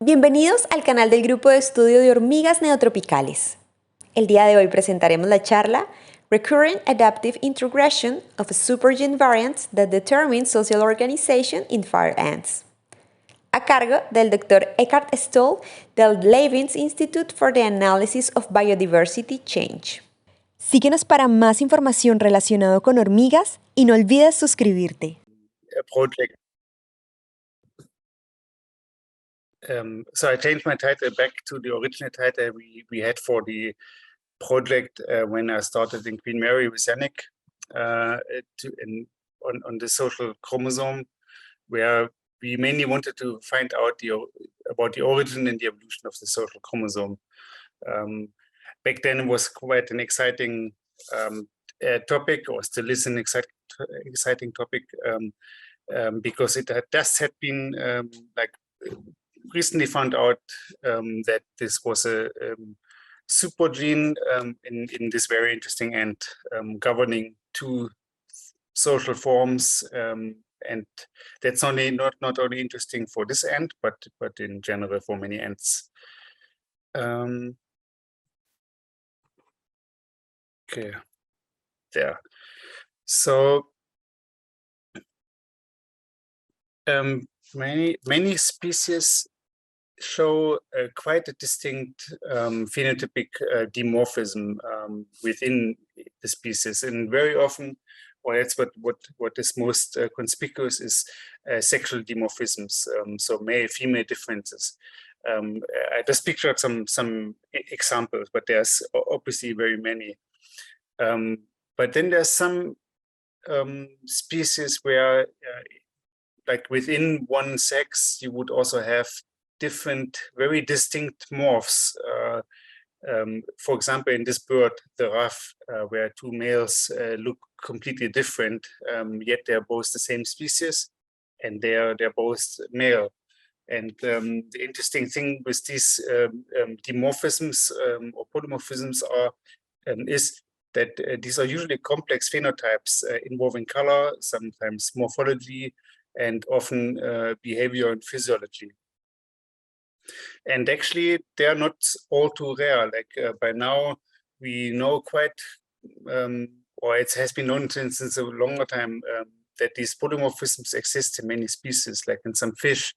Bienvenidos al canal del Grupo de Estudio de Hormigas Neotropicales. El día de hoy presentaremos la charla Recurrent Adaptive Introgression of a Supergene Variant that Determines Social Organization in Fire Ants, a cargo del Dr. Eckart Stolle del Leibniz Institute for the Analysis of Biodiversity Change. Síguenos para más información relacionada con hormigas y no olvides suscribirte. Project. So I changed my title back to the original title we had for the project when I started in Queen Mary with Yannick on the social chromosome, where we mainly wanted to find out about the origin and the evolution of the social chromosome. Back then it was quite an exciting topic, or still is an exciting topic, because it had been recently found out that this was a supergene in this very interesting ant governing two social forms, and that's not only interesting for this ant, but in general for many ants. Okay, there. So many species show quite a distinct phenotypic dimorphism within the species, and very often, or that's what is most conspicuous, is sexual dimorphisms, so male-female differences. I just pictured some examples, but there's obviously very many. But then there's some species where, like within one sex, you would also have different, very distinct morphs. For example, in this bird, the ruff, where two males look completely different, yet they're both the same species, and they're both male. And the interesting thing with these dimorphisms or polymorphisms is that these are usually complex phenotypes involving color, sometimes morphology, and often behavior and physiology. And actually, they are not all too rare. Like by now, we know quite, or it has been known since a longer time, that these polymorphisms exist in many species, like in some fish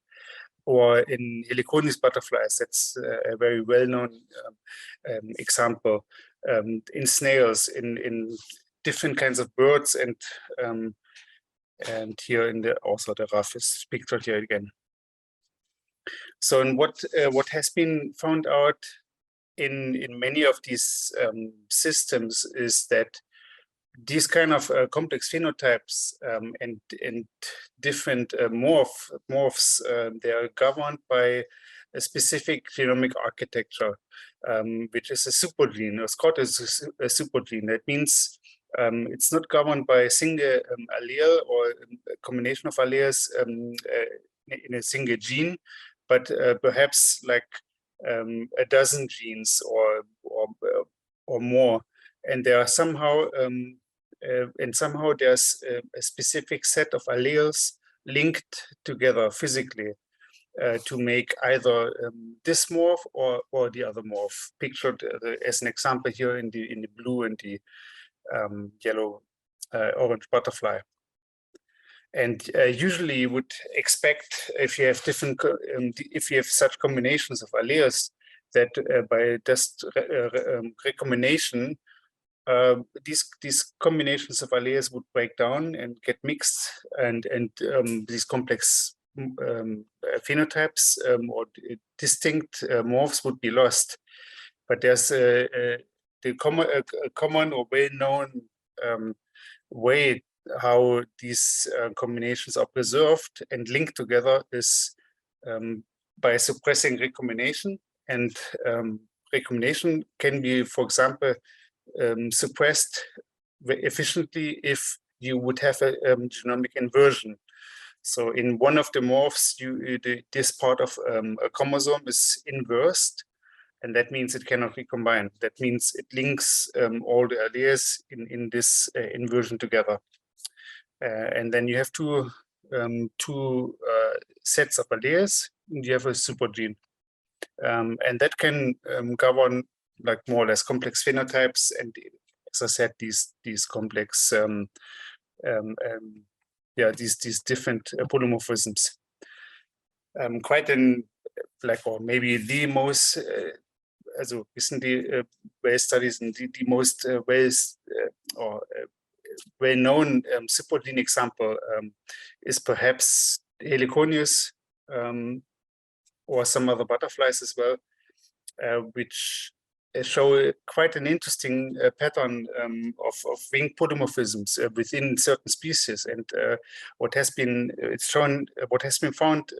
or in Heliconis butterflies. That's a very well-known example. In snails, in different kinds of birds, and here also the ruff is pictured here again. So, and what has been found out in many of these systems is that these kind of complex phenotypes and different morphs, they are governed by a specific genomic architecture, which is a supergene. It's called a supergene. That means it's not governed by a single allele or a combination of alleles in a single gene, but perhaps like a dozen genes or more, and there are somehow there's a specific set of alleles linked together physically to make either this morph or the other morph, pictured as an example here in the blue and the yellow orange butterfly. And usually you would expect, if you have if you have such combinations of alleles, that by just recombination, these combinations of alleles would break down and get mixed, and these complex phenotypes or distinct morphs would be lost. But there's a common or well-known way how these combinations are preserved and linked together is by suppressing recombination. And recombination can be, for example, suppressed efficiently if you would have a genomic inversion. So in one of the morphs, this part of a chromosome is inversed, and that means it cannot recombine. That means it links all the alleles in this inversion together. And then you have two sets of alleles, and you have a supergene. And that can govern like more or less complex phenotypes, and as I said, these complex these different polymorphisms. Quite an or maybe the most also recently well studies and the most well-known supergene example is perhaps Heliconius or some other butterflies as well, which show quite an interesting pattern of wing polymorphisms within certain species. And what has been found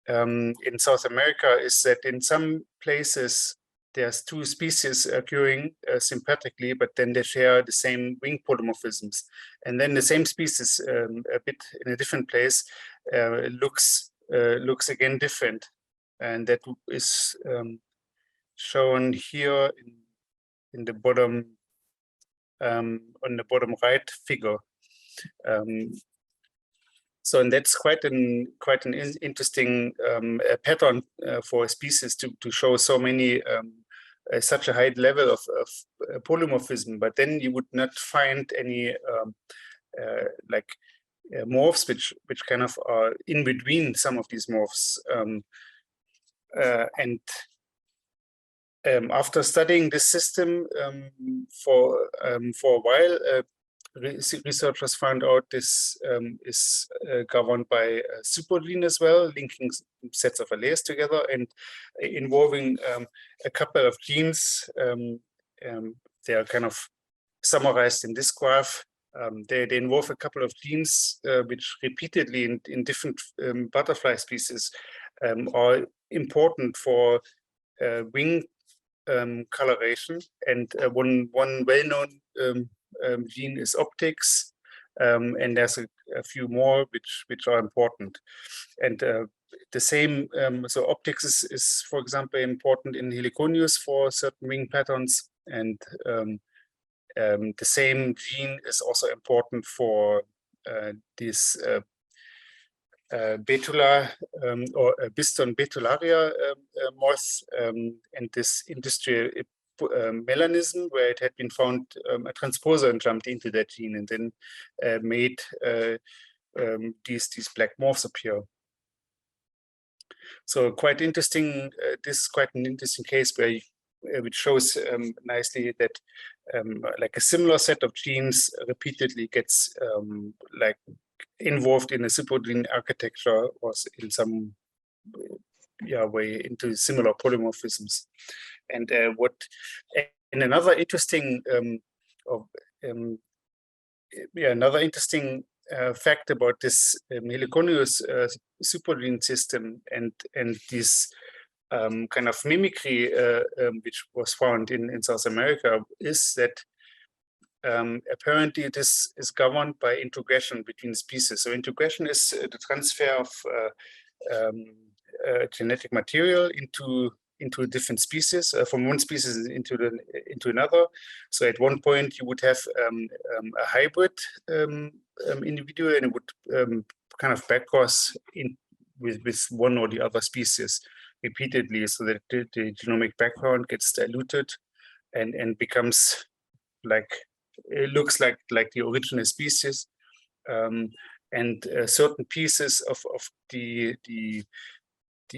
in South America is that in some places there's two species occurring sympatrically, but then they share the same wing polymorphisms. And then the same species a bit in a different place looks again different. And that is shown here in the bottom on the bottom right figure. So, and that's quite an interesting pattern for a species to show so many such a high level of polymorphism. But then you would not find any morphs which kind of are in between some of these morphs. After studying this system for a while, researchers found out this is governed by a supergene as well, linking sets of alleles together and involving a couple of genes. They are kind of summarized in this graph. They involve a couple of genes which repeatedly in different butterfly species are important for wing coloration, and one well-known gene is optics, and there's a few more which are important. And the same, so optics is for example important in Heliconius for certain wing patterns, and the same gene is also important for this betula or Biston betularia moth, and this industrial melanism, where it had been found a transposon jumped into that gene and then made these black morphs appear. So quite interesting. This is quite an interesting case where which shows nicely that like a similar set of genes repeatedly gets like involved in a supergene architecture or in some way into similar polymorphisms. And another interesting fact about this Heliconius supergene system and this kind of mimicry which was found in South America is that apparently this is governed by introgression between species. So introgression is the transfer of genetic material into a different species, from one species into another. So at one point you would have a hybrid individual, and it would kind of backcross with one or the other species repeatedly, so that the genomic background gets diluted and becomes like, it looks like the original species, and certain pieces of the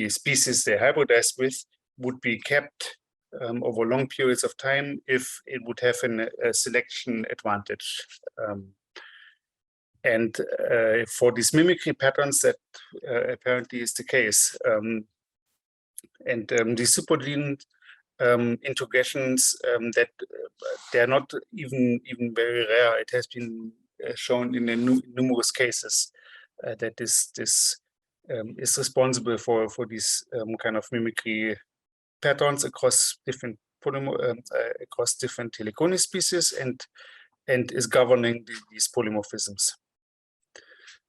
species they hybridize with would be kept over long periods of time if it would have a selection advantage. And for these mimicry patterns, that apparently is the case. And the supergene introgressions, that they're not even very rare. It has been shown in numerous cases that this is responsible for these kind of mimicry patterns across different across different Heliconius species, and is governing these polymorphisms.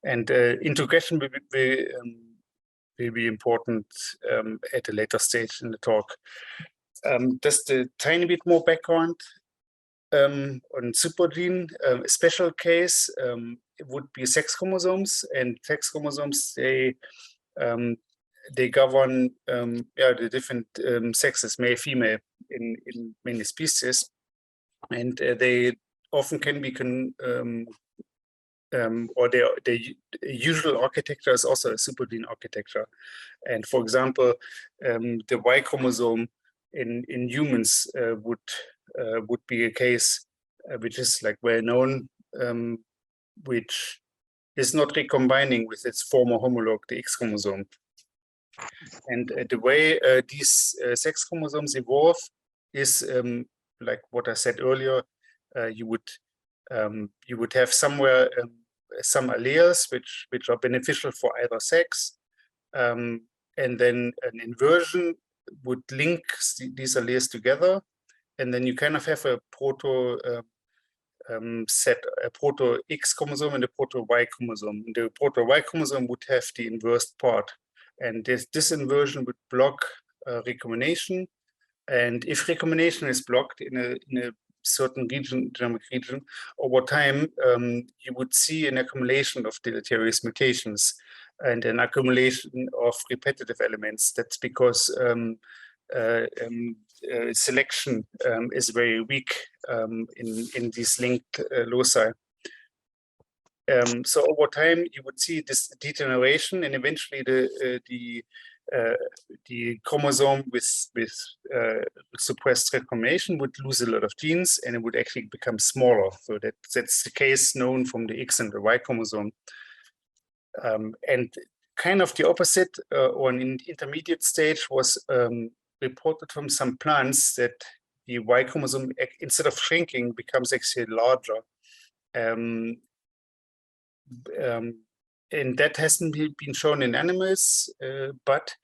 And introgression will be important at a later stage in the talk. Just a tiny bit more background on supergene. A special case it would be sex chromosomes, and sex chromosomes, they they govern the different sexes, male, female, in many species, and they often can be or their usual architecture is also a supergene architecture. And for example, the Y chromosome in humans would be a case which is like well known, which is not recombining with its former homologue, the X chromosome. And the way these sex chromosomes evolve is like what I said earlier. You would have somewhere some alleles which are beneficial for either sex, and then an inversion would link these alleles together, and then you kind of have a proto a proto X chromosome and a proto Y chromosome. The proto Y chromosome would have the inversed part, and this inversion would block recombination. And if recombination is blocked in a certain region, genomic region, over time, you would see an accumulation of deleterious mutations and an accumulation of repetitive elements. That's because selection is very weak in these linked loci. So over time, you would see this degeneration, and eventually the chromosome with suppressed recombination would lose a lot of genes, and it would actually become smaller. So that's the case known from the X and the Y chromosome. And kind of the opposite, or an intermediate stage, was reported from some plants that the Y chromosome, instead of shrinking, becomes actually larger. And that hasn't been shown in animals, but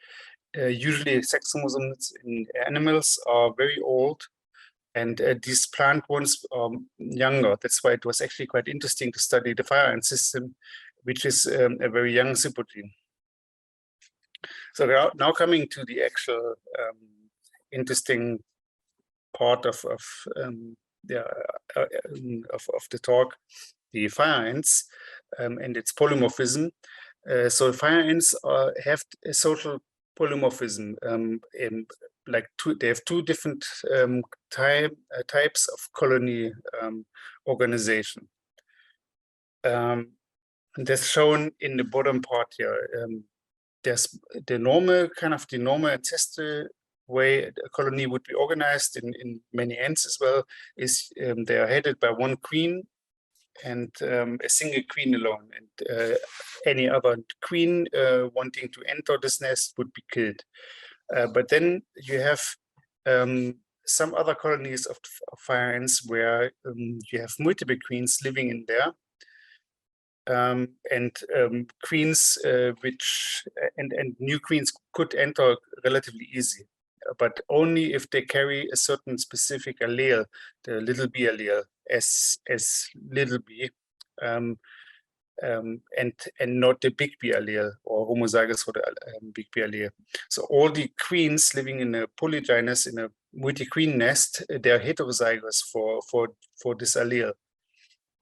usually sex chromosomes in animals are very old, and these plant ones are younger. That's why it was actually quite interesting to study the fire ant system, which is a very young supergene. So now coming to the actual interesting part of the talk, the fire ants and its polymorphism. So fire ants have a social polymorphism. They have two different types of colony organization. And that's shown in the bottom part here. There's the normal ancestral way a colony would be organized in many ants as well, is they are headed by one queen and a single queen alone, and any other queen wanting to enter this nest would be killed. But then you have some other colonies of fire ants where you have multiple queens living in there. And queens and new queens could enter relatively easy, but only if they carry a certain specific allele, the little b allele, as little b, and not the big B allele or homozygous for the big B allele. So all the queens living in a polygynous, in a multi-queen nest, they're heterozygous for this allele.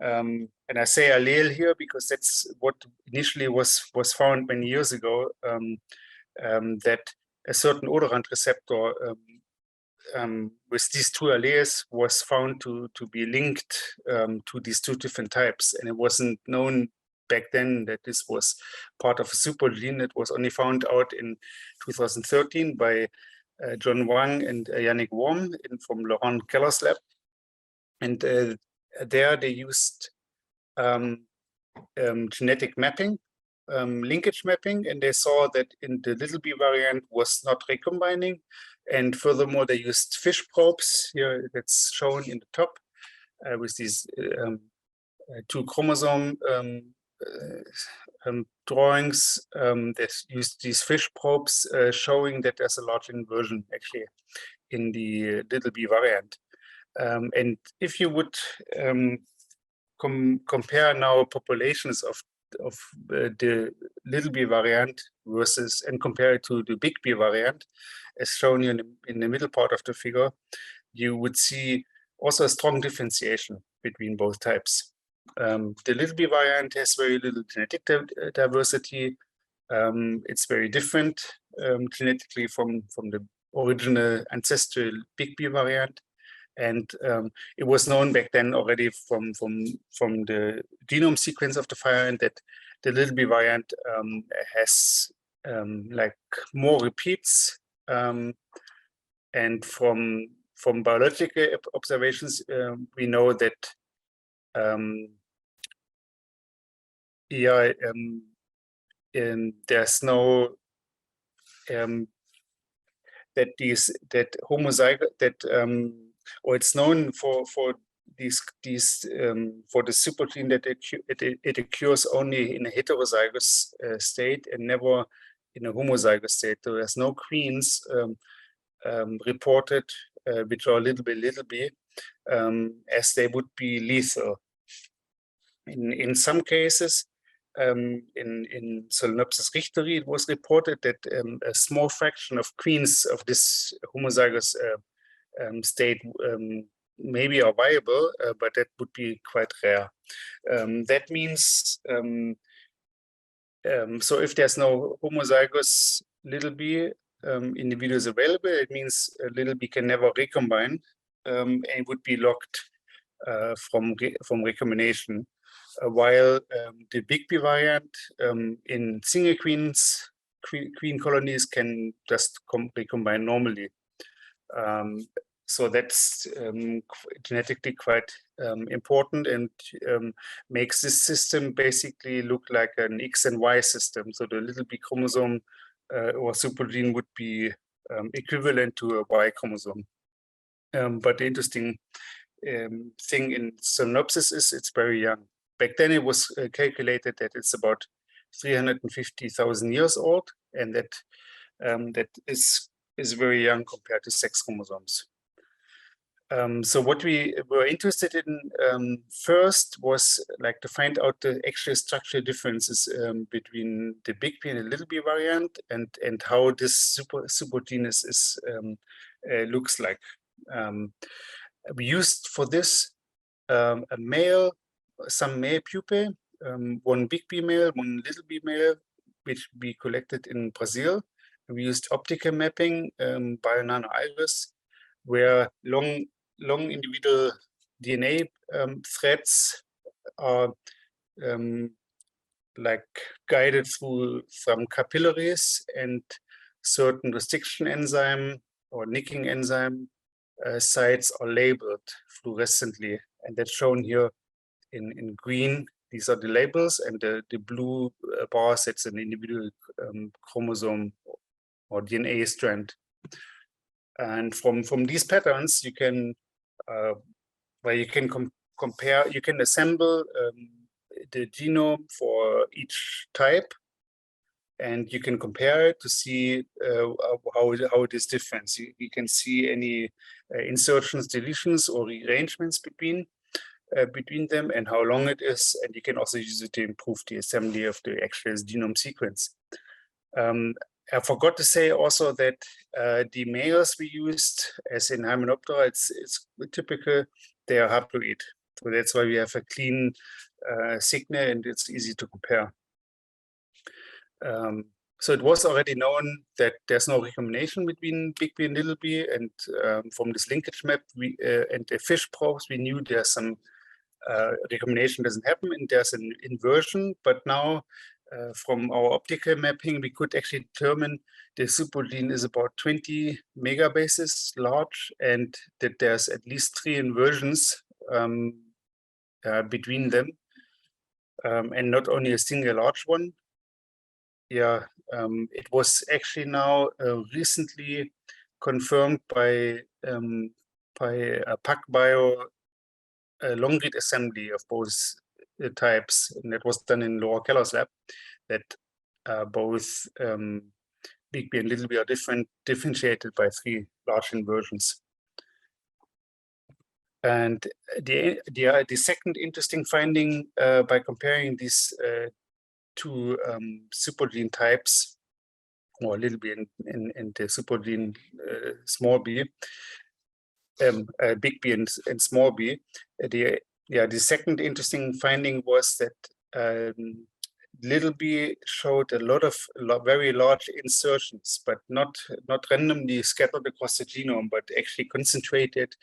And I say allele here because that's what initially was found many years ago, that a certain odorant receptor with these two alleles was found to be linked to these two different types. And it wasn't known back then that this was part of a supergene. It was only found out in 2013 by John Wang and Yannick Worm from Laurent Keller's lab. And there they used genetic mapping, linkage mapping, and they saw that in the little b variant was not recombining. And furthermore, they used fish probes here, that's shown in the top, with these two chromosome drawings. They used these fish probes showing that there's a large inversion actually in the little b variant. And if you would compare now populations of the little b variant versus, and compare it to the big B variant, as shown in the middle part of the figure, you would see also a strong differentiation between both types. The little b variant has very little genetic diversity, It's very different genetically from the original ancestral big B variant. And it was known back then already from the genome sequence of the variant that the little b variant has like more repeats. And from biological observations, we know that there's no that homozygote or it's known for these for the supergene that it occurs only in a heterozygous state and never in a homozygous state. So there's no queens reported which are little b, as they would be lethal. In some cases, in Solenopsis richteri, it was reported that a small fraction of queens of this homozygous state maybe are viable, but that would be quite rare. That means, so if there's no homozygous little b individuals available, it means little b can never recombine and would be locked from recombination. While the big B variant in single queen colonies can just recombine normally. So that's genetically quite important and makes this system basically look like an X and Y system. So the little b chromosome or supergene would be equivalent to a Y chromosome. But the interesting thing in Solenopsis is it's very young. Back then it was calculated that it's about 350,000 years old, and that that is very young compared to sex chromosomes. So what we were interested in first was like to find out the actual structural differences between the big B and the little b variant, and how this supergene is looks like. We used for this some male pupae, one big B male, one little b male, which we collected in Brazil. We used optical mapping by nanoiris, where long individual DNA threads are like guided through some capillaries, and certain restriction enzyme or nicking enzyme sites are labeled fluorescently, and that's shown here in green. These are the labels, and the blue bars, that's an individual chromosome or DNA strand. And from these patterns, you can compare, you can assemble the genome for each type, and you can compare it to see how it is different. You can see any insertions, deletions, or rearrangements between them, and how long it is, and you can also use it to improve the assembly of the actual genome sequence. I forgot to say also that the males we used, as in Hymenoptera, it's typical, they are haploid. So that's why we have a clean signal, and it's easy to compare. So it was already known that there's no recombination between big B and little b, and from this linkage map and the fish probes, we knew there's some recombination doesn't happen, and there's an inversion. But now from our optical mapping, we could actually determine the supergene is about 20 megabases large, and that there's at least 3 inversions between them, and not only a single large one. Yeah, it was actually now recently confirmed by a PacBio long-read assembly of both types, and that was done in Laura Keller's lab, that both big B and little b are differentiated by 3 large inversions. And the second interesting finding by comparing these 2 supergene types, or little b and the supergene small b, big B and small b, the second interesting finding was that little b showed a lot of very large insertions, but not randomly scattered across the genome, but actually concentrated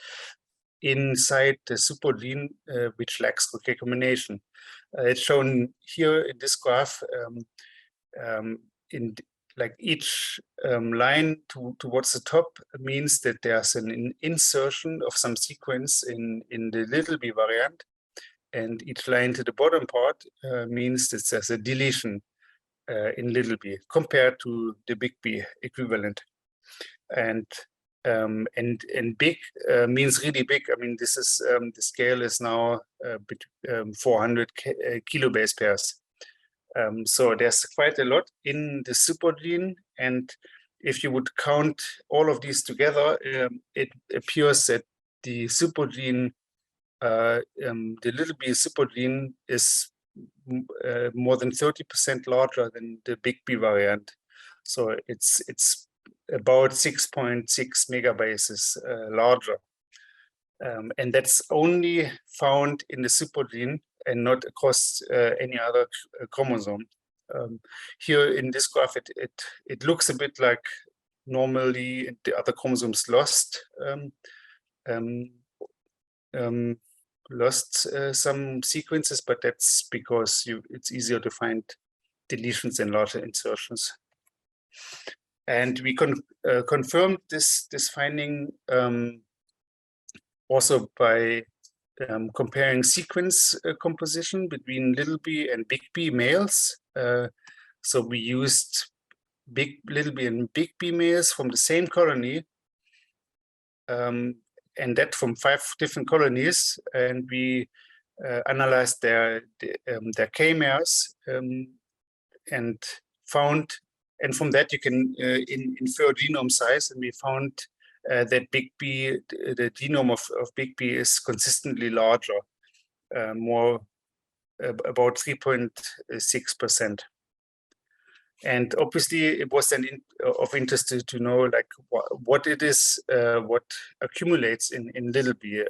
inside the supergene, which lacks recombination. It's shown here in this graph. In like each line towards the top means that there's an insertion of some sequence in the little b variant, and each line to the bottom part means that there's a deletion in little b compared to the big B equivalent. And big means really big. I mean, this is the scale is now 400 kilobase pairs. So there's quite a lot in the supergene, and if you would count all of these together, it appears that the supergene, the little b supergene, is more than 30% larger than the big B variant. So it's about 6.6 megabases larger, and that's only found in the supergene and not across any other chromosome. Here in this graph, it looks a bit like normally the other chromosomes lost some sequences, but that's because it's easier to find deletions and larger insertions. And we confirmed this finding also by comparing sequence composition between little b and big B males. So we used little b and big B males from the same colony, and that from 5 different colonies, and we analyzed their K-mares and found, and from that you can infer genome size, and we found that big B, the genome of big B is consistently larger, more about 3.6%. And obviously, it was then of interest to know like what it is, what accumulates in little b.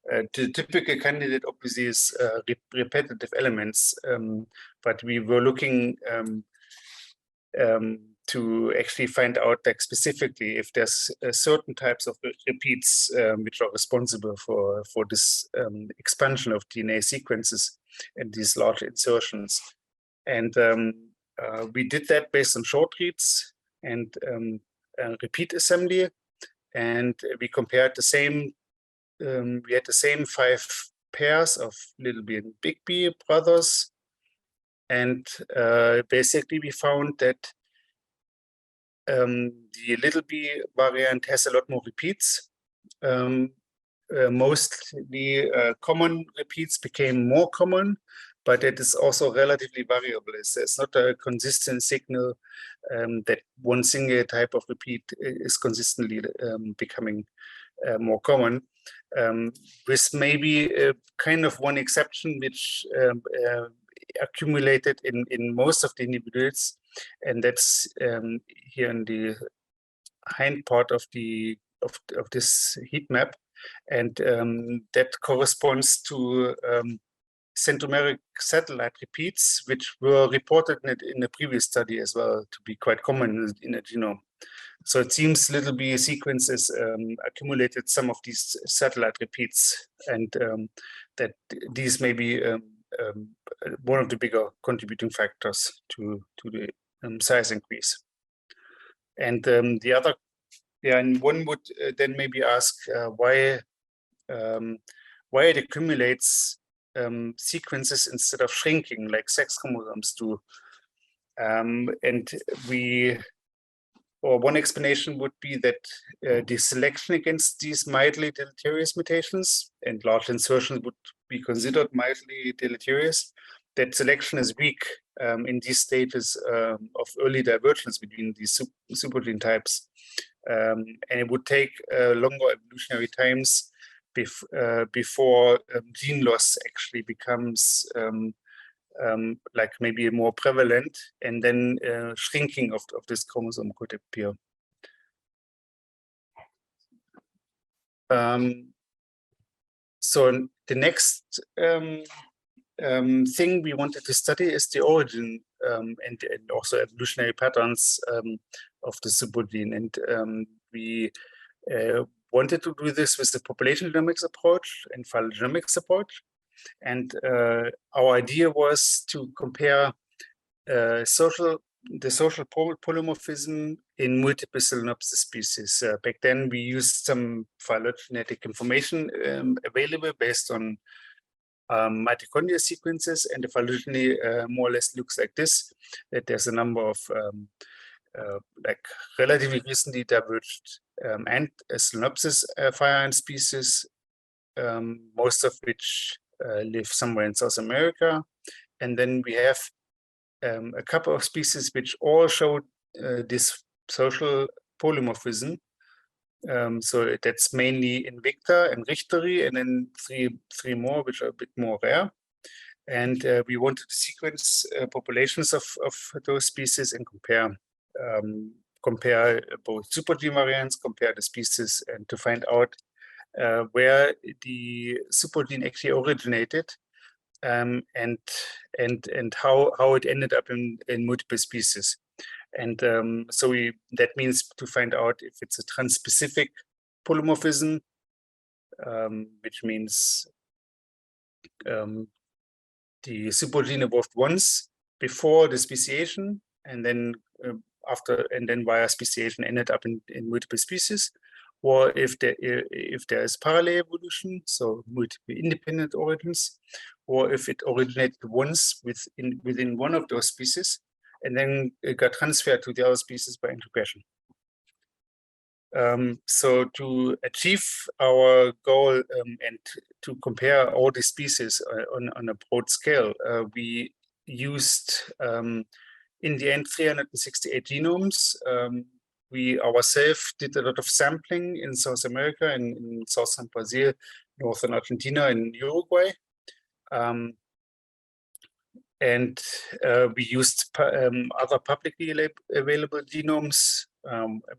The typical candidate obviously is repetitive elements, but we were looking to actually find out like specifically if there's certain types of repeats which are responsible for this expansion of DNA sequences and these large insertions. And we did that based on short reads and repeat assembly, and we compared the same. We had the same 5 pairs of little b and big B brothers, and basically we found that the little b variant has a lot more repeats. Mostly common repeats became more common, but it is also relatively variable. It's not a consistent signal that one single type of repeat is consistently becoming more common, with maybe kind of one exception which accumulated in most of the individuals, and that's here in the hind part of this heat map, and that corresponds to centromeric satellite repeats, which were reported in the previous study as well to be quite common in the genome. So it seems little b sequences accumulated some of these satellite repeats, and that these may be one of the bigger contributing factors to the size increase. And the other, and one would then maybe ask why it accumulates sequences instead of shrinking like sex chromosomes do. And one explanation would be that the selection against these mildly deleterious mutations, and large insertions would be considered mildly deleterious, that selection is weak in these stages of early divergence between these supergene types. And it would take longer evolutionary times before gene loss actually becomes like maybe more prevalent, and then shrinking of this chromosome could appear. So the next thing we wanted to study is the origin and also evolutionary patterns of the supergene. And we wanted to do this with the population genomics approach and phylogenomics approach. And our idea was to compare the social polymorphism in multiple Solenopsis species. Back then, we used some phylogenetic information available based on mitochondrial sequences, and the phylogeny more or less looks like this, that there's a number of like relatively recently diverged and Solenopsis fire ant species, most of which live somewhere in South America. And then we have a couple of species which all show this social polymorphism. So that's mainly Invicta and Richteri, and then three more which are a bit more rare. And we wanted to sequence populations of those species and compare both supergene variants, compare the species, and to find out where the supergene actually originated, and how it ended up in multiple species. And so that means to find out if it's a transspecific polymorphism, which means the supergene evolved once before the speciation, and then via speciation ended up in multiple species, or if there is parallel evolution, so multiple independent origins, or if it originated once within one of those species, and then it got transferred to the other species by introgression. So to achieve our goal and to compare all the species on a broad scale, we used in the end 368 genomes. We ourselves did a lot of sampling in South America, in southern Brazil, northern Argentina, and Uruguay. And we used other publicly available genomes.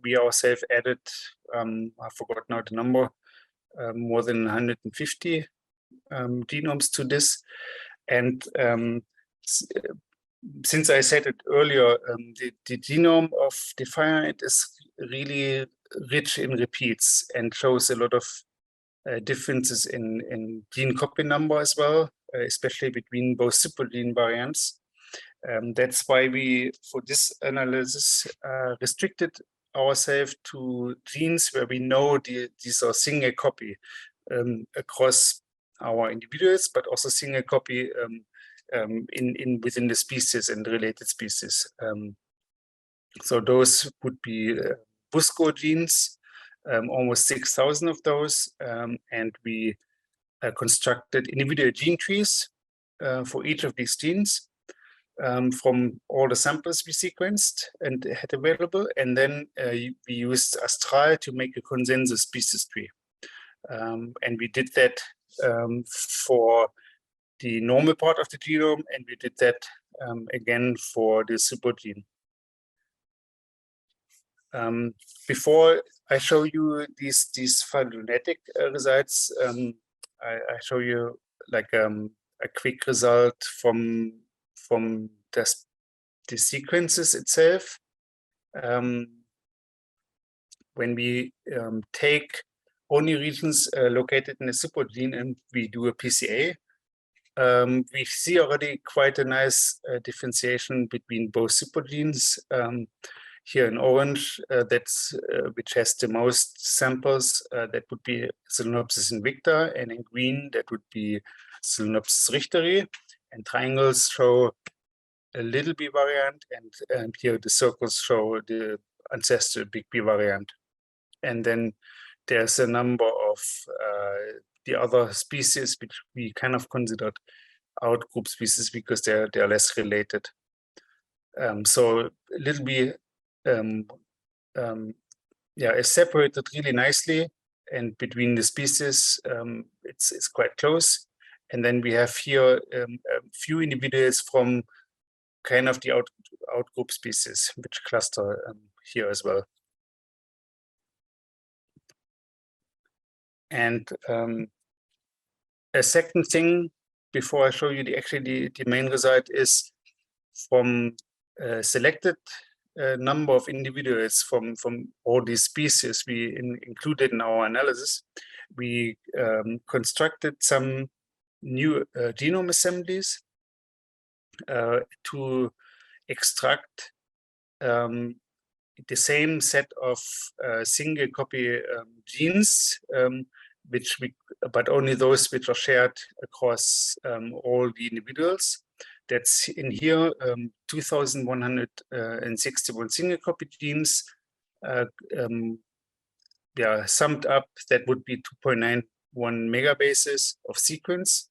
We ourselves added, I forgot now the number, more than 150 genomes to this. And since I said it earlier, the genome of the fire ant is really rich in repeats and shows a lot of differences in gene copy number as well, especially between both supergene variants. That's why we, for this analysis, restricted ourselves to genes where we know these are single copy across our individuals, but also single copy within the species and related species. So those would be Busco genes, almost 6,000 of those, and we constructed individual gene trees for each of these genes from all the samples we sequenced and had available, and then we used Astral to make a consensus species tree. And we did that for the normal part of the genome, and we did that again for the supergene. Before I show you these phylogenetic results, I show you like a quick result from the sequences itself. When we take only regions located in a supergene and we do a PCA, we see already quite a nice differentiation between both supergenes. Here in orange, that's which has the most samples, that would be Solenopsis invicta, and in green, that would be Solenopsis richteri. And triangles show a little B variant, and here the circles show the ancestral big B variant. And then there's a number of the other species which we kind of considered outgroup species because they're less related. So a little bit is separated really nicely, and between the species it's quite close. And then we have here a few individuals from kind of the outgroup species which cluster here as well. And a second thing before I show you the main result is from a selected number of individuals from all these species we included in our analysis. We constructed some new genome assemblies to extract the same set of single copy genes, but only those which are shared across all the individuals. That's in here 2,161 single copy genes. Summed up, that would be 2.91 megabases of sequence,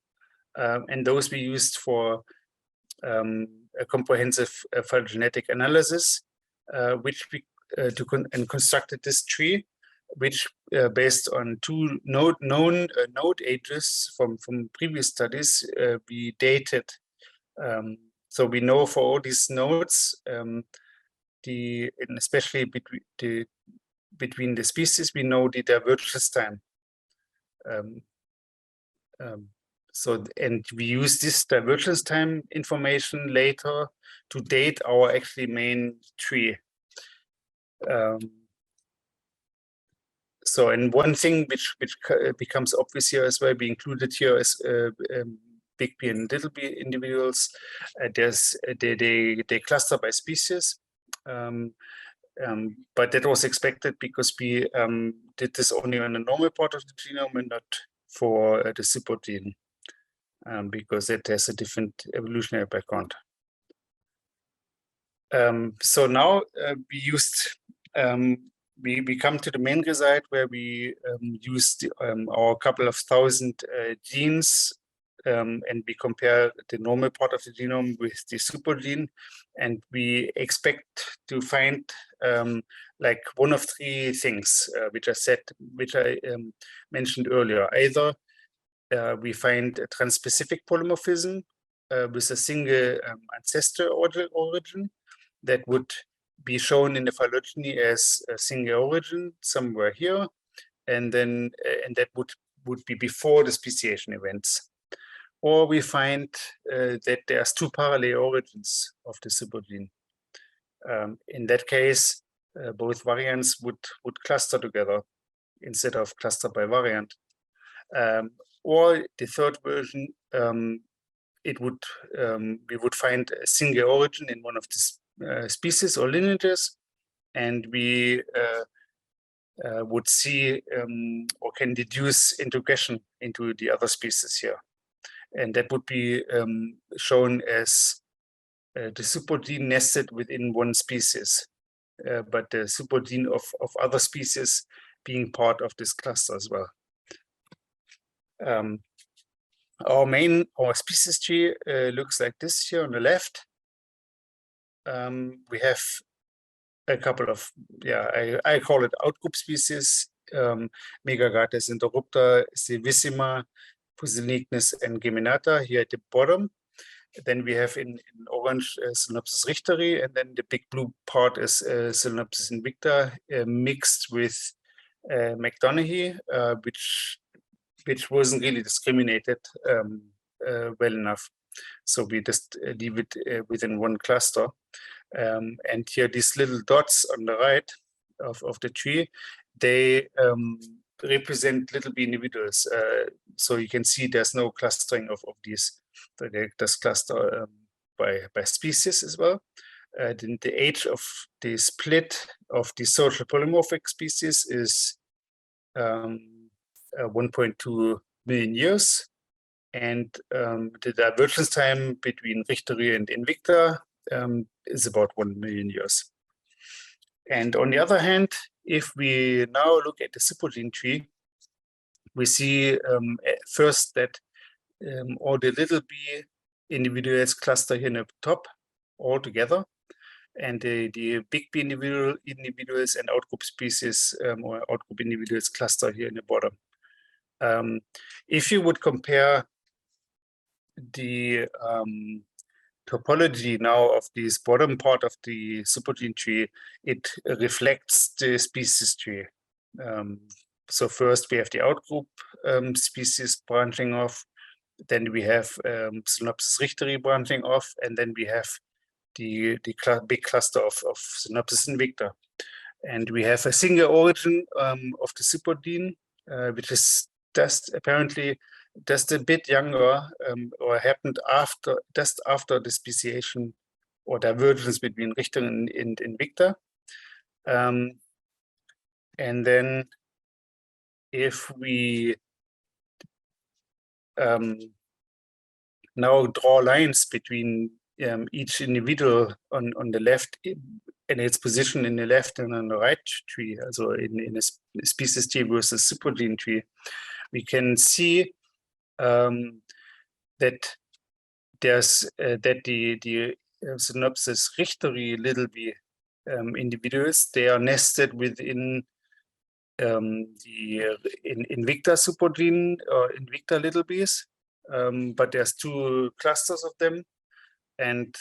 and those we used for a comprehensive phylogenetic analysis, which we constructed this tree, which based on two known node ages from previous studies, we dated. So we know for all these nodes, especially between the species, we know the divergence time. And we use this divergence time information later to date our actually main tree. So, and one thing which becomes obvious here as well, we included here is big P and little p individuals. They cluster by species. But that was expected because we did this only on the normal part of the genome and not for the supergene, because it has a different evolutionary background. So now we come to the main result where we used our couple of thousand genes, and we compare the normal part of the genome with the supergene, and we expect to find like one of three things which I mentioned earlier. Either we find a transspecific polymorphism with a single ancestor origin that would be shown in the phylogeny as a single origin somewhere here, and then and that would be before the speciation events. Or we find that there's two parallel origins of the supergene. In that case, both variants would cluster together instead of cluster by variant. Or the third version, we would find a single origin in one of the species or lineages, and we would see or can deduce introgression into the other species here. And that would be shown as the supergene nested within one species, but the supergene of other species being part of this cluster as well. Our species tree looks like this here on the left. We have a couple of, I call it outgroup species, Megagates interrupta, Sevissima, Pusillanimos, and Geminata here at the bottom. Then we have in orange Solenopsis richteri, and then the big blue part is Solenopsis invicta mixed with McDonough, which wasn't really discriminated well enough. So we just leave it within one cluster. And here these little dots on the right of the tree, they represent little b individuals. So you can see there's no clustering of these. So they just cluster by species as well. Then the age of the split of the social polymorphic species is 1.2 million years. And the divergence time between Richteri and Invicta is about 1 million years. And on the other hand, if we now look at the supergene tree, we see first that all the little b individuals cluster here in the top all together, and the big B individuals and outgroup species or outgroup individuals cluster here in the bottom. If you would compare the topology now of this bottom part of the supergene tree, it reflects the species tree. So first we have the outgroup species branching off, then we have Synopsis richteri branching off, and then we have the big cluster of Synopsis invicta. And we have a single origin of the supergene, which is apparently just a bit younger, or happened just after the speciation or divergence between Richter and invicta. And then if we now draw lines between each individual on the left and its position in the left and on the right tree, also in a species tree versus supergene tree, we can see that there's that the Synopsis richteri little b individuals, they are nested within the invicta supergene or invicta little b's, but there's two clusters of them, and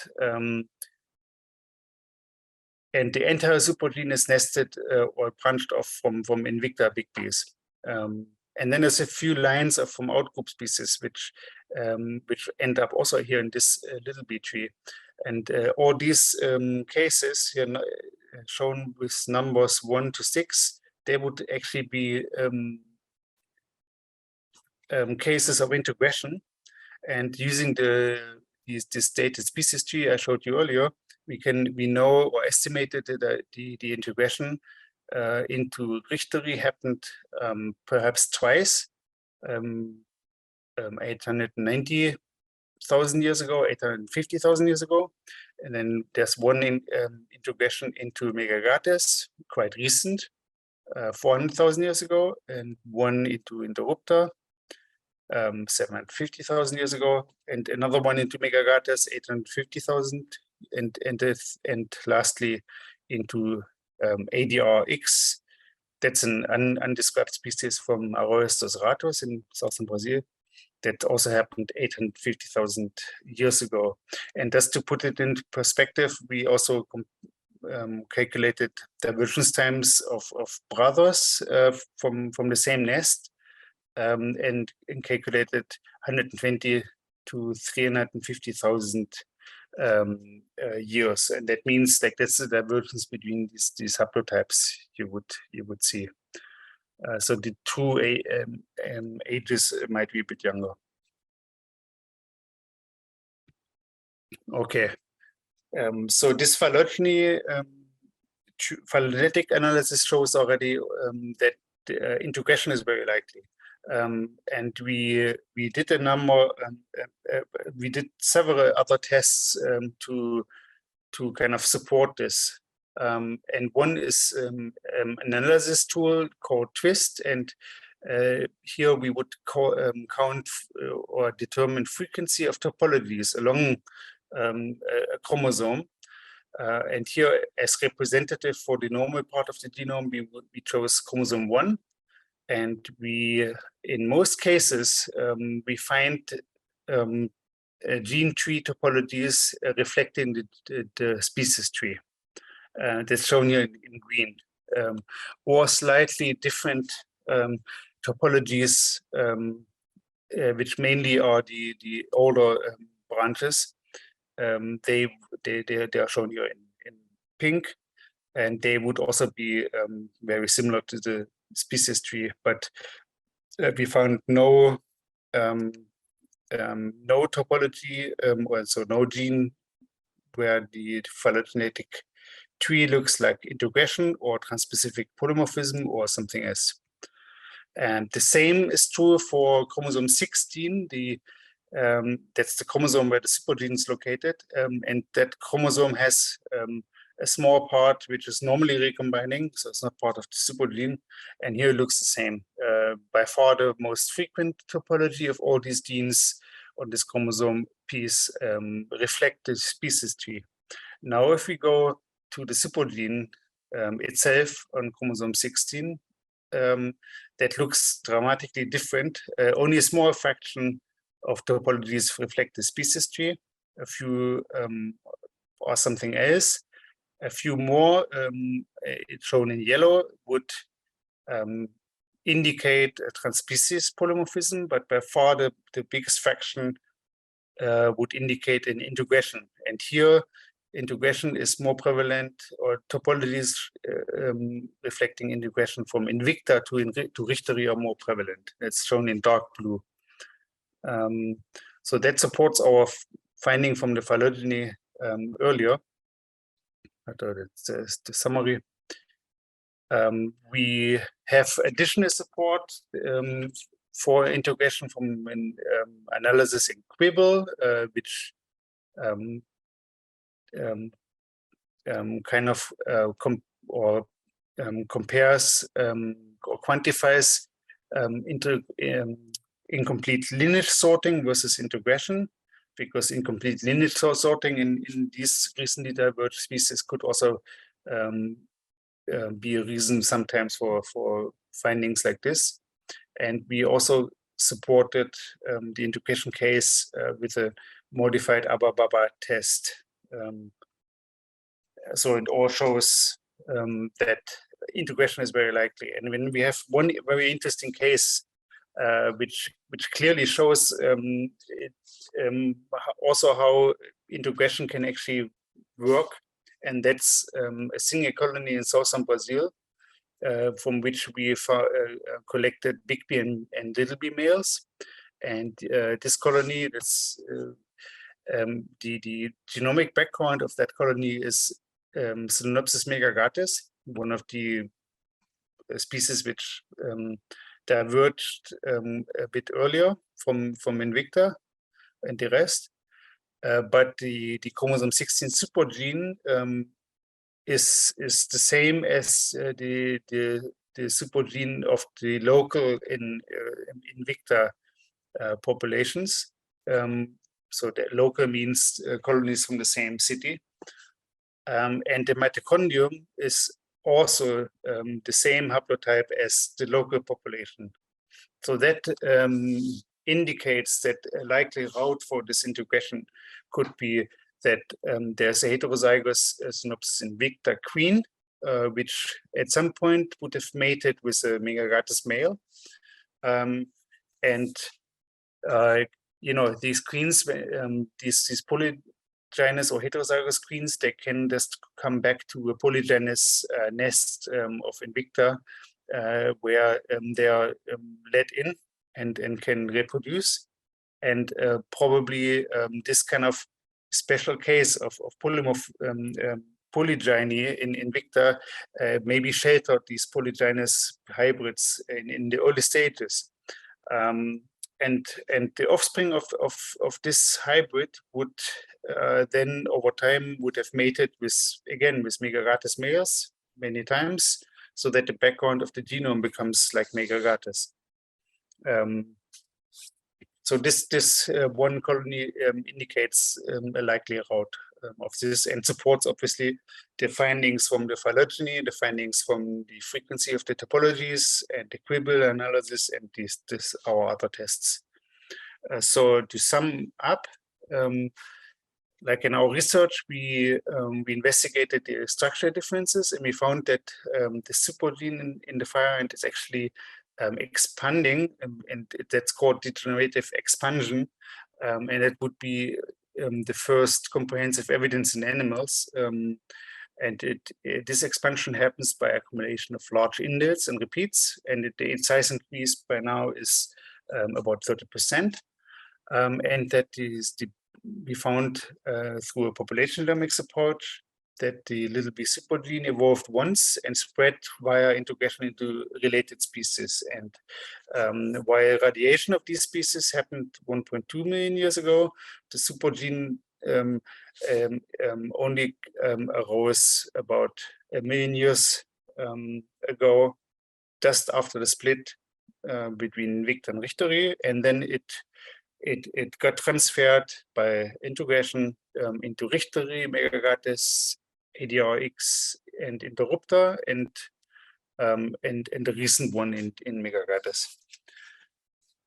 the entire supergene is nested or branched off from invicta big b's. And then there's a few lines from outgroup species which end up also here in this little b tree, and all these cases here shown with numbers 1 to 6, they would actually be cases of introgression. And using this stated species tree I showed you earlier, we know or estimated that the introgression into richteri happened perhaps twice, 890,000 years ago, 850,000 years ago, and then there's one introgression into Megagates, quite recent, 400,000 years ago, and one into Interrupta, 750,000 years ago, and another one into Megagates, 850,000, and lastly into ADRX. That's an undescribed species from Arroios dos Ratos in southern Brazil that also happened 850,000 years ago. And just to put it into perspective, we also calculated divergence times of brothers from the same nest, and calculated 120 to 350,000 years, and that means like that's the divergence between these haplotypes you would see. So the two ages might be a bit younger. Okay, so this phylogeny phylogenetic analysis shows already that introgression is very likely. And we did a number, we did several other tests to kind of support this. And one is an analysis tool called TWIST, and here we would count or determine frequency of topologies along a chromosome. And here, as representative for the normal part of the genome, we chose chromosome 1. And we, in most cases, we find gene tree topologies reflecting the species tree. That's shown here in green, or slightly different topologies, which mainly are the older branches. They are shown here in pink, and they would also be very similar to the species tree, but we found no topology, or so no gene where the phylogenetic tree looks like introgression or transspecific polymorphism or something else. And the same is true for chromosome 16. That's the chromosome where the supergene is located, and that chromosome has a small part which is normally recombining, so it's not part of the supergene, and here it looks the same. By far the most frequent topology of all these genes on this chromosome piece reflect the species tree. Now if we go to the supergene itself on chromosome 16, that looks dramatically different. Only a small fraction of topologies reflect the species tree, a few or something else. A few more, it's shown in yellow, would indicate a transspecies polymorphism, but by far the biggest fraction would indicate an introgression. And here, introgression is more prevalent, or topologies reflecting introgression from Invicta to Richteri are more prevalent. It's shown in dark blue. So that supports our finding from the phylogeny earlier. That's the summary. We have additional support for integration from an analysis in Quibble, which kind of compares or quantifies incomplete lineage sorting versus integration, because incomplete lineage sorting in these recently diverged species could also be a reason sometimes for findings like this. And we also supported the integration case with a modified Abba-Baba test. So it all shows that integration is very likely. And when we have one very interesting case, which clearly shows also how integration can actually work, and that's a single colony in southern Brazil, from which we collected big bee and little bee males. And this colony, the genomic background of that colony is Solenopsis megagatus, one of the species which diverged a bit earlier from Invicta and the rest. But the chromosome 16 supergene is the same as the supergene of the local Invicta populations. So the local means colonies from the same city. And the mitochondrium is also the same haplotype as the local population. So that indicates that a likely route for this integration could be that there's a heterozygous Synopsis invicta queen, which at some point would have mated with a Megagatus male. You know, these queens, these polygynous or heterozygous queens, they can just come back to a polygynous nest of Invicta, where they are let in and can reproduce. And probably this kind of special case of polygyny in Invicta maybe sheltered these polygynous hybrids in the early stages. And the offspring of this hybrid would then over time would have mated with Megagatus males many times, so that the background of the genome becomes like Megagatus. So this one colony indicates a likely route of this, and supports obviously the findings from the phylogeny, the findings from the frequency of the topologies and the Quibble analysis, and our other tests. So to sum up, like in our research, we investigated the structural differences, and we found that the supergene in the fire ant is actually expanding, and that's called degenerative expansion, and it would be the first comprehensive evidence in animals. And this expansion happens by accumulation of large indels and repeats, and the size increase by now is about 30%. And that is we found through a population genomics approach that the little bee supergene evolved once and spread via integration into related species. And while radiation of these species happened 1.2 million years ago, the supergene only arose about 1 million years ago, just after the split between Invicta and Richteri, and then it got transferred by integration into Richteri, Megagatus, ADRX, and Interrupta, and the recent one in Megagatus.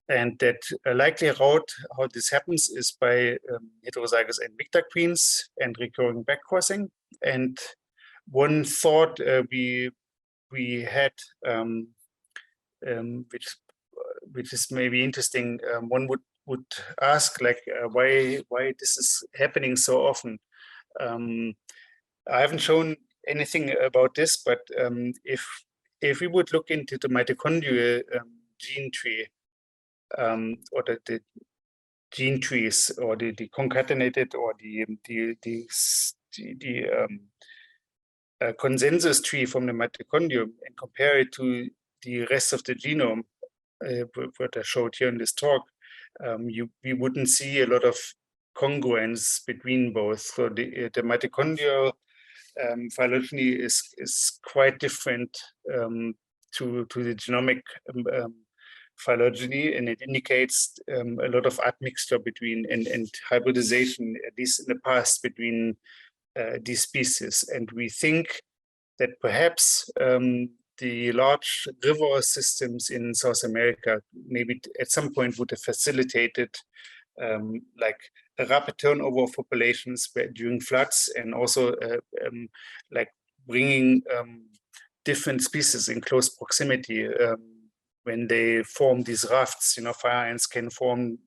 And that a likely route how this happens is by heterozygous Invicta queens and recurring backcrossing. And one thought we had which is maybe interesting. One would ask, like, why this is happening so often. I haven't shown anything about this, but if we would look into the mitochondrial gene tree, or the gene trees, or the concatenated, or the consensus tree from the mitochondrium, and compare it to the rest of the genome, what I showed here in this talk, we wouldn't see a lot of congruence between both. So the mitochondrial phylogeny is quite different to the genomic phylogeny, and it indicates a lot of admixture between and hybridization, at least in the past, between these species. And we think that perhaps the large river systems in South America maybe at some point would have facilitated like a rapid turnover of populations during floods, and also like bringing different species in close proximity when they form these rafts. You know, fire ants can form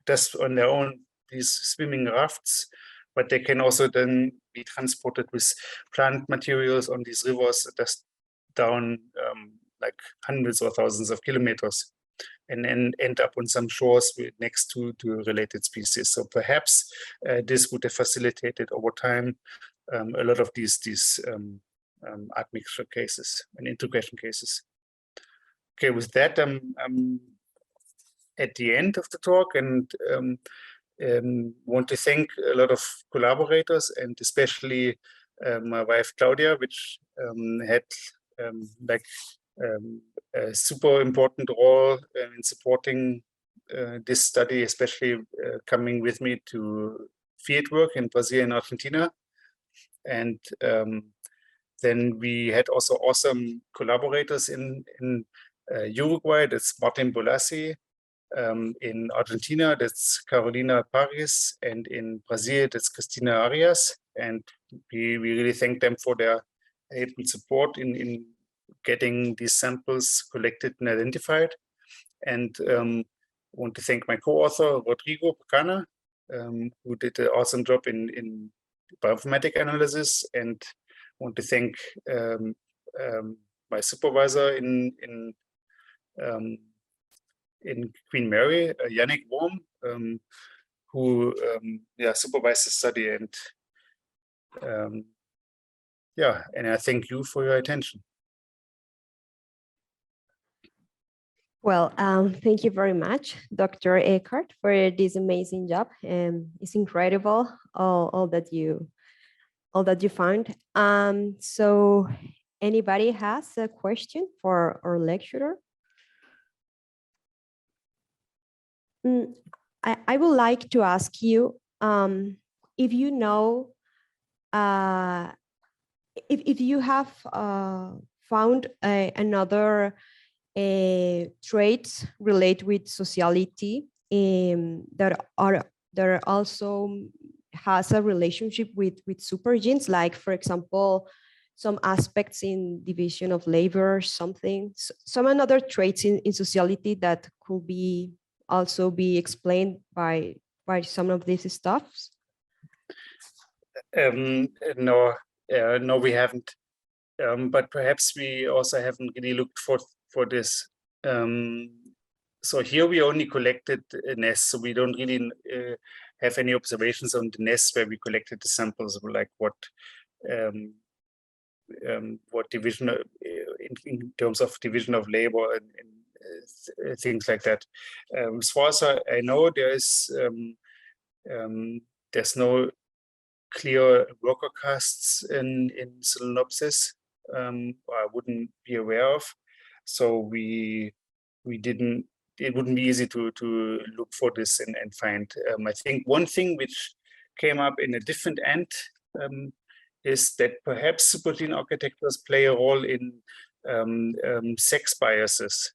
just on their own these swimming rafts, but they can also then be transported with plant materials on these rivers just down like hundreds or thousands of kilometers, and then end up on some shores next to related species. So perhaps this would have facilitated over time a lot of these admixture cases and integration cases. Okay, with that, I'm at the end of the talk, and want to thank a lot of collaborators, and especially my wife Claudia, which had like a super important role in supporting this study, especially coming with me to fieldwork in Brazil and Argentina. And then we had also awesome collaborators in Uruguay. That's Martin Bolassi. In Argentina, that's Carolina Paris, and in Brazil, that's Cristina Arias. And we really thank them for their help and support in getting these samples collected and identified. And want to thank my co-author, Rodrigo Pacana, who did an awesome job in bioinformatic analysis, and want to thank my supervisor in Queen Mary, Yannick Worm, who supervised the study. And and I thank you for your attention. Well, thank you very much, Dr. Eckart, for this amazing job. It's incredible all that you found. So, anybody has a question for our lecturer? I would like to ask you if you know if you have found another traits related with sociality that also has a relationship with supergenes, like, for example, some aspects in division of labor, something, some another traits in sociality that could be also be explained by some of these stuffs? No, we haven't. But perhaps we also haven't really looked for this. So here we only collected nests, so we don't really have any observations on the nests where we collected the samples, like what division in terms of division of labor and things like that. As far as I know, there's no clear worker castes in Solenopsis. I wouldn't be aware of. So we didn't. It wouldn't be easy to look for this and find. I think one thing which came up in a different end is that perhaps supergene architectures play a role in sex biases,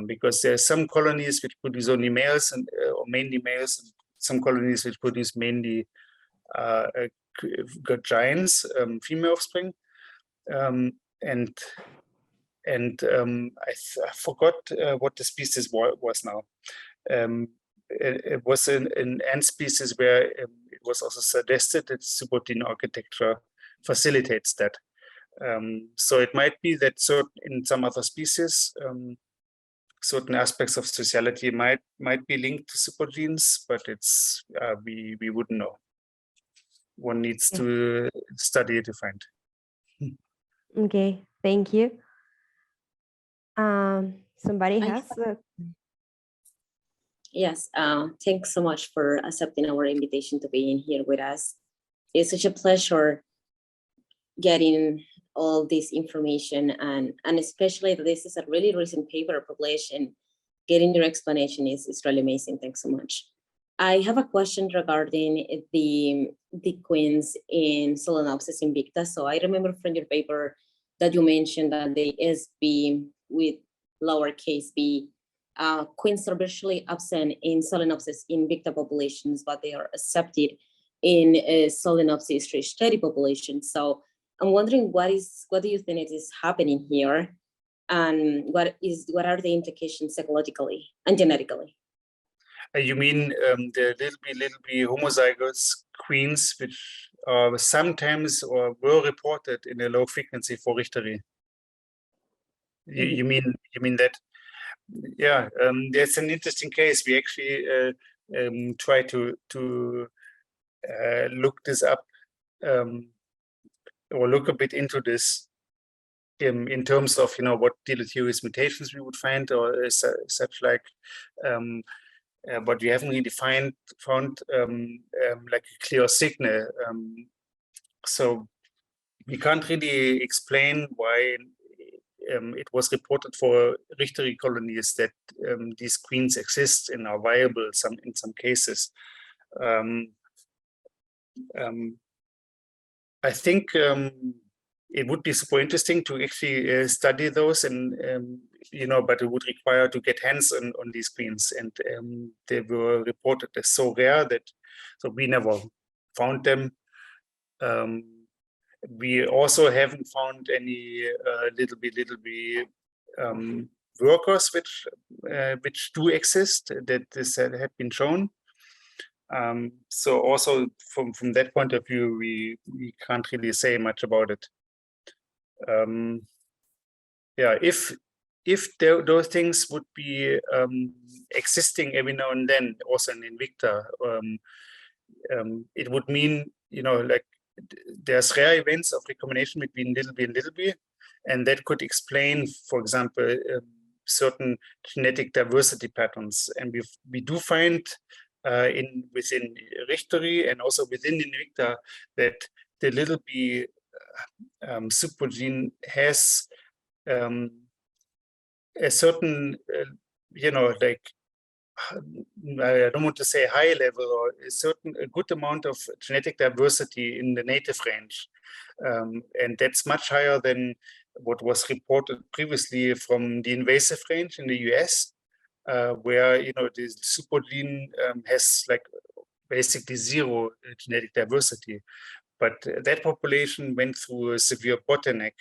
because there are some colonies which produce only males or mainly males, and some colonies which produce mainly giants, female offspring, and And I forgot what the species was now. It was an ant species where it was also suggested that supergene architecture facilitates that. So it might be that in some other species, certain aspects of sociality might be linked to supergenes, but it's we wouldn't know. One needs to study it to find. Okay, thank you. Somebody has Yes, thanks so much for accepting our invitation to be in here with us. It's such a pleasure getting all this information, and especially that this is a really recent paper publication. Getting your explanation is really amazing. Thanks so much. I have a question regarding the queens in Solenopsis invicta. So I remember from your paper that you mentioned that the SB with lowercase b queens are virtually absent in Solenopsis invicta populations, but they are accepted in Solenopsis restricted populations. So I'm wondering what do you think is happening here, and what are the implications psychologically and genetically? You mean the little b homozygous queens, which sometimes or were reported in a low frequency for Richterie? You mean that? Yeah, that's an interesting case. We actually try to look this up or look a bit into this in terms of what deleterious mutations we would find or such like. But we haven't really found like a clear signal. So we can't really explain why it was reported for Richterie colonies that these queens exist and are viable in some cases. I think it would be super interesting to actually study those, and but it would require to get hands on these queens, and they were reported as so rare that we never found them. We also haven't found any little b workers which do exist, that this had been shown. So also from that point of view, we can't really say much about it. Yeah, if those things would be existing every now and then, also in Invicta, it would mean like there's rare events of recombination between little b and little b, and that could explain, for example, certain genetic diversity patterns. And we do find within Richterie and also within Invicta that the little b supergene has a certain, like, I don't want to say high level, or a good amount of genetic diversity in the native range. And that's much higher than what was reported previously from the invasive range in the US, where, the supergene has like basically zero genetic diversity. But that population went through a severe bottleneck,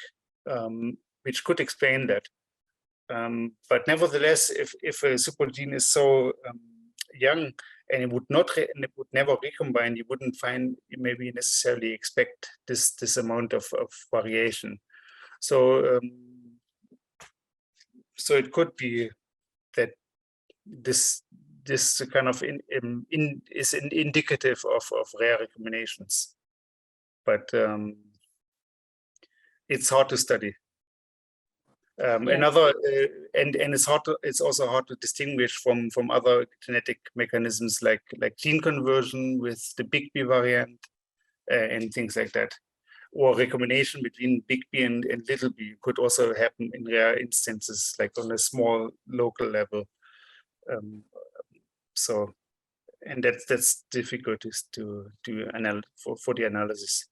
which could explain that. But nevertheless, if a supergene is so young and it would never recombine, you wouldn't maybe necessarily expect this amount of variation. So so it could be that this kind of is indicative of rare recombinations, but it's hard to study. Another and it's also hard to distinguish from other genetic mechanisms like gene conversion with the big B variant and things like that, or recombination between big B and little b could also happen in rare instances, like on a small local level. So, and that's difficult to for the analysis.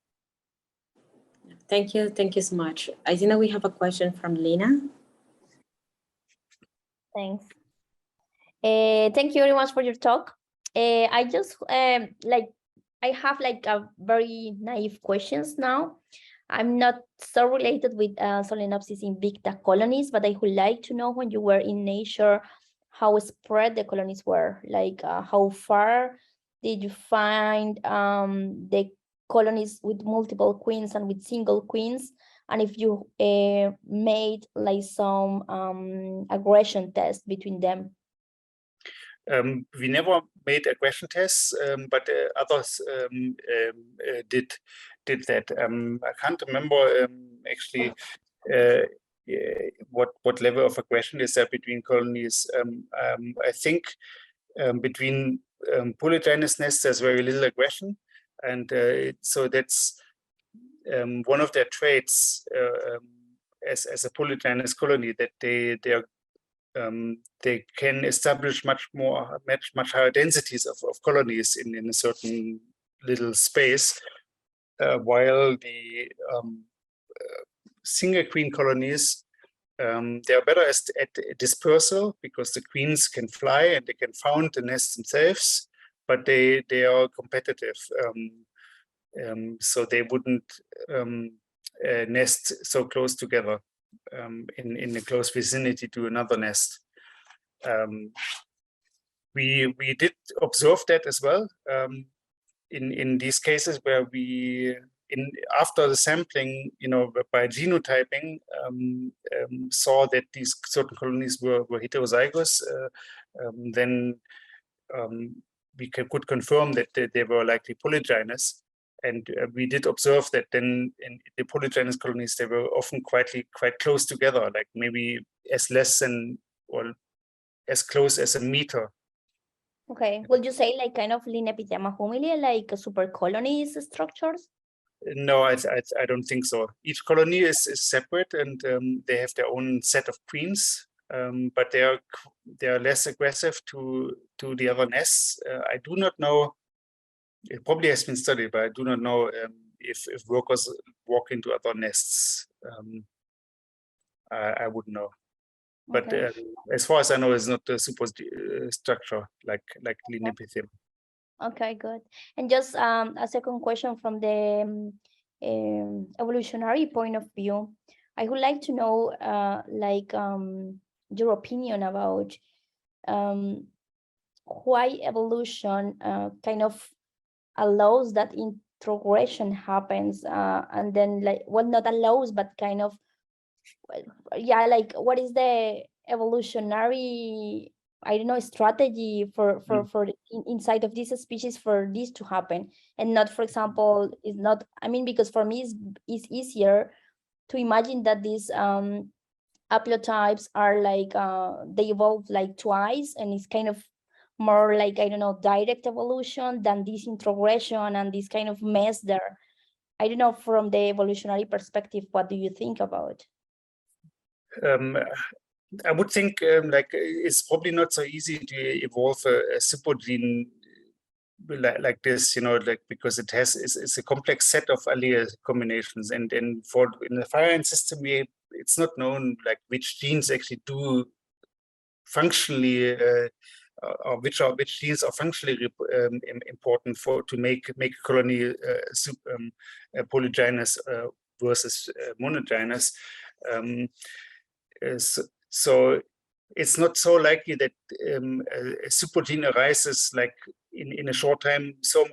Thank you so much. I think that we have a question from Lena. Thanks. Thank you very much for your talk. I just I have like a very naive questions now. I'm not so related with Solenopsis invicta colonies, but I would like to know, when you were in nature, how spread the colonies were. Like how far did you find the colonies with multiple queens and with single queens? And if you made like some aggression test between them. We never made aggression tests, but others did that. I can't remember actually what level of aggression is there between colonies. I think between polygynous nests there's very little aggression, and so that's one of their traits as a polygynous colony, that they can establish much higher densities of colonies in a certain little space, while the single queen colonies, they are better at dispersal, because the queens can fly and they can found the nest themselves, but they are competitive, so they wouldn't nest so close together in a close vicinity to another nest. We did observe that as well in these cases where we, after the sampling, by genotyping, saw that these certain colonies were heterozygous. Then we could confirm that they were likely polygynous. And we did observe that then in the polygynous colonies, they were often quite close together, like maybe as less than, or as close as a meter. Okay, would you say like kind of Linepithema humili, like super colonies structures? No, I don't think so. Each colony is separate, and they have their own set of queens, but they are less aggressive to the other nests. I do not know. It probably has been studied, but I do not know if workers walk into other nests. I wouldn't know. But Okay. as far as I know, it's not a superstructure like Linepithema. Okay, good. And just a second question from the evolutionary point of view, I would like to know your opinion about why evolution kind of allows that introgression happens, and then not allows, but kind of, like what is the evolutionary, I don't know, strategy for inside of this species for this to happen, and not, for example, is not, I mean, because for me it's easier to imagine that these haplotypes are like they evolve like twice, and it's kind of more like, I don't know, direct evolution than this introgression and this kind of mess there. I don't know, from the evolutionary perspective, what do you think about? I would think like it's probably not so easy to evolve a supergene like this, like, because it's a complex set of allele combinations, and in the Fire system it's not known like which genes actually do functionally or which genes are functionally important to make a colony polygynous versus monogynous. So it's not so likely that a supergene arises like in a short time so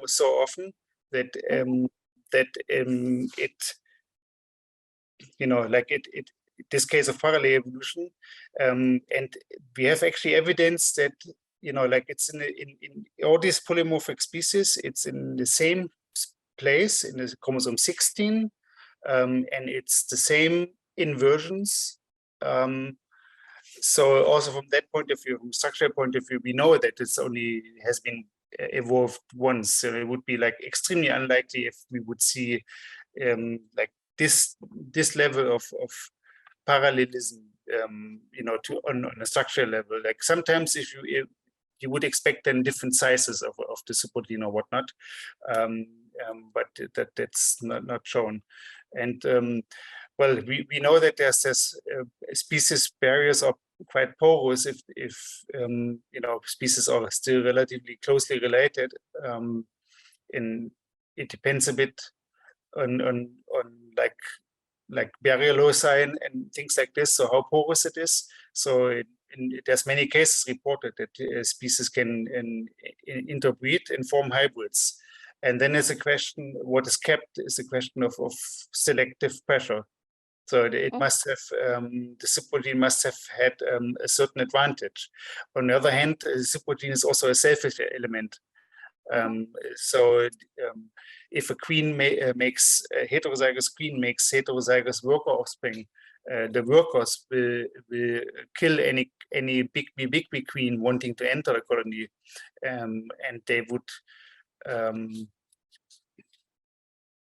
often that it this case of parallel evolution, and we have actually evidence that like it's in all these polymorphic species, it's in the same place in the chromosome 16, and it's the same inversions. So also from that point of view, from structural point of view, we know that it's only has been evolved once. So it would be like extremely unlikely if we would see like this level of parallelism, on a structural level. Like sometimes if you would expect then different sizes of the supergene or whatnot, but that's not shown. And well, we know that there's species barriers are quite porous if species are still relatively closely related. And it depends a bit like burial loci and things like this. So how porous it is. So there's many cases reported that species can interbreed and form hybrids. And then it's a question, what is kept is a question of selective pressure. So it must have, the supergene must have had a certain advantage. On the other hand, the supergene is also a selfish element. So if a queen makes a heterozygous queen makes heterozygous worker offspring, the workers will kill any big bee queen wanting to enter the colony, and they would,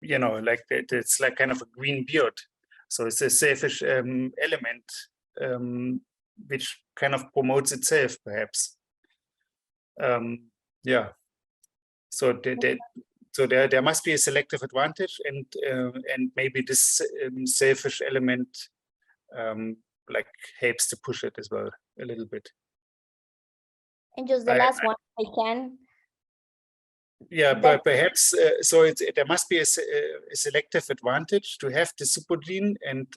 like it's like kind of a green beard. So it's a selfish element which kind of promotes itself, perhaps. Yeah. So there must be a selective advantage, and maybe this selfish element like helps to push it as well a little bit. And just the last one, I can. Yeah, but perhaps so there must be a selective advantage to have the supergene, and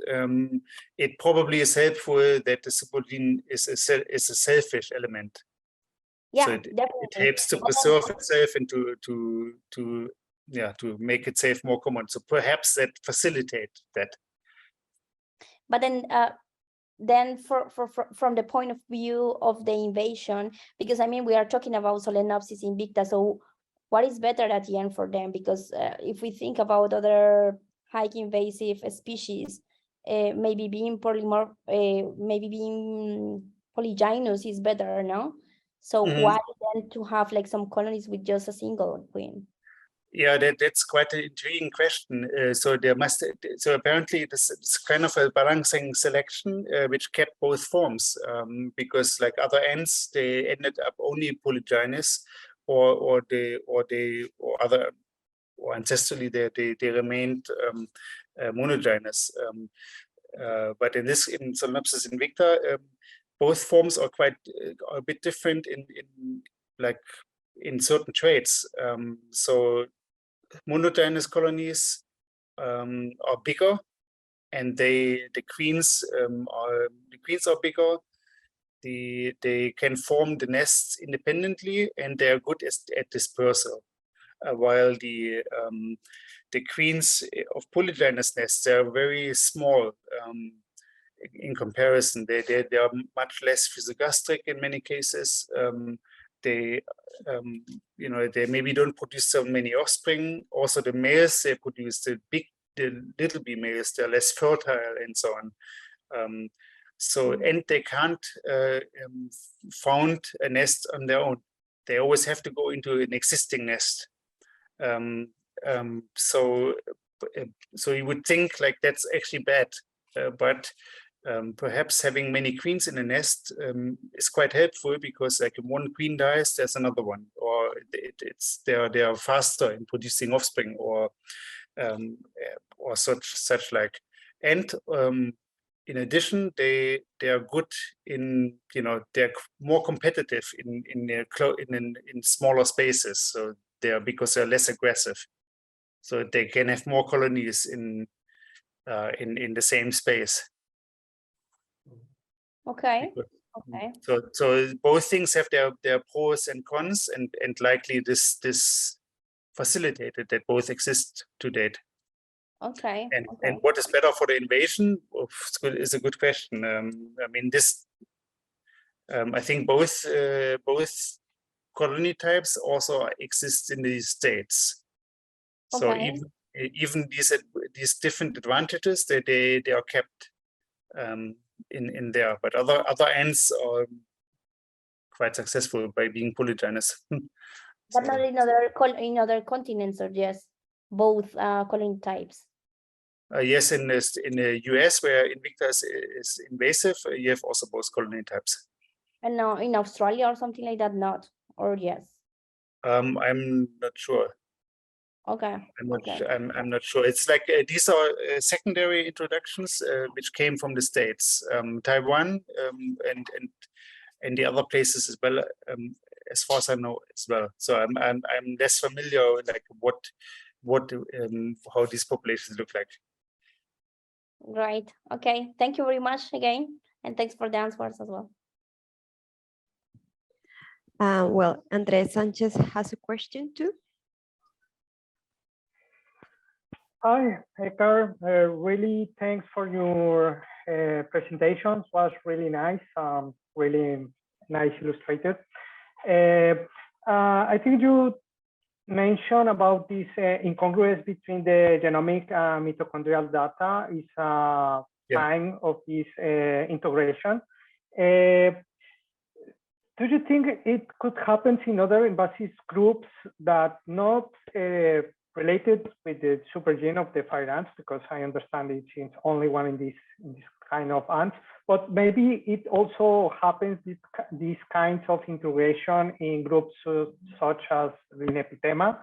it probably is helpful that the supergene is a selfish element. Yeah, so it helps to preserve itself and to make itself more common. So perhaps that facilitates that. But then from the point of view of the invasion, because I mean we are talking about Solenopsis invicta, so what is better at the end for them? Because if we think about other high invasive species, maybe being polygynous is better, no? So why then to have like some colonies with just a single queen? Yeah, that's quite an intriguing question. So apparently it's kind of a balancing selection which kept both forms, because like other ants, they ended up only polygynous, or ancestrally they remained monogynous. But in Solenopsis invicta, both forms are quite a bit different in certain traits. So monogynous colonies are bigger, and the queens are bigger. They can form the nests independently, and they are good at dispersal. While the queens of polygynous nests, they are very small in comparison. They are much less physogastric in many cases. They maybe don't produce so many offspring. Also, the males they produce, the little bee males, they're less fertile and so on. And they can't found a nest on their own. They always have to go into an existing nest. So you would think like that's actually bad, but perhaps having many queens in a nest is quite helpful, because like if one queen dies, there's another one, or they are faster in producing offspring, or such like. And in addition, they are good in they're more competitive in smaller spaces. So because they're less aggressive, so they can have more colonies in the same space. Okay. So both things have their pros and cons, and likely this facilitated that both exist to date. Okay. And what is better for the invasion is a good question. I mean, I think both colony types also exist in these states. So even these different advantages, they are kept in there. But other ants are quite successful by being polygynous. But not in other continents, or just both colony types? Yes, in the US, where Invictus is invasive, you have also both colony types. And now in Australia or something like that, not? Or yes? I'm not sure. Okay. I'm not sure. It's like these are secondary introductions which came from the States, Taiwan, and the other places as well, as far as I know as well. So I'm less familiar like what how these populations look like. Right. Okay. Thank you very much again. And thanks for the answers as well. Well, Andres Sanchez has a question too. Hi, Eckart. Really thanks for your presentations. Was really nice. Really nice illustrated. I think you mentioned about this incongruence between the genomic mitochondrial data is a sign of this integration. Do you think it could happen in other invasive groups that not related with the supergene of the fire ants? Because I understand it's only one in this kind of ants, but maybe it also happens these kinds of integration in groups such as Rhinepithema.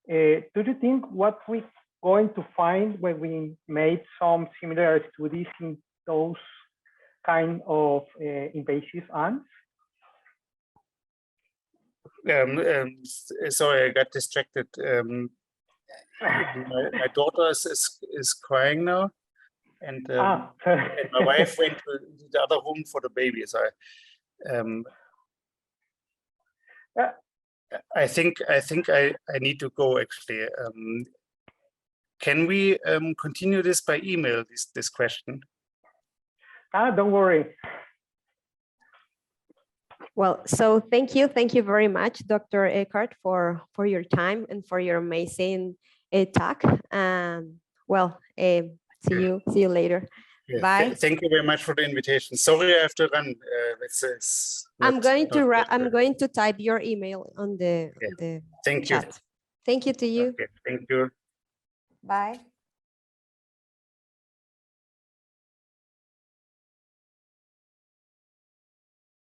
Do you think what we're going to find when we made some similar studies in those kind of invasive ants? Sorry, I got distracted. My daughter is crying now, and my wife went to the other room for the baby. So I think I need to go actually. Can we continue this by email? This question? Don't worry. Well, so thank you very much, Dr. Eckart, for your time and for your amazing talk. Well, see you later. Yeah, Bye. Thank you very much for the invitation. Sorry, I have to run. I'm going to type your email on the Thank chat. you. Thank you to you. Okay, thank you. Bye.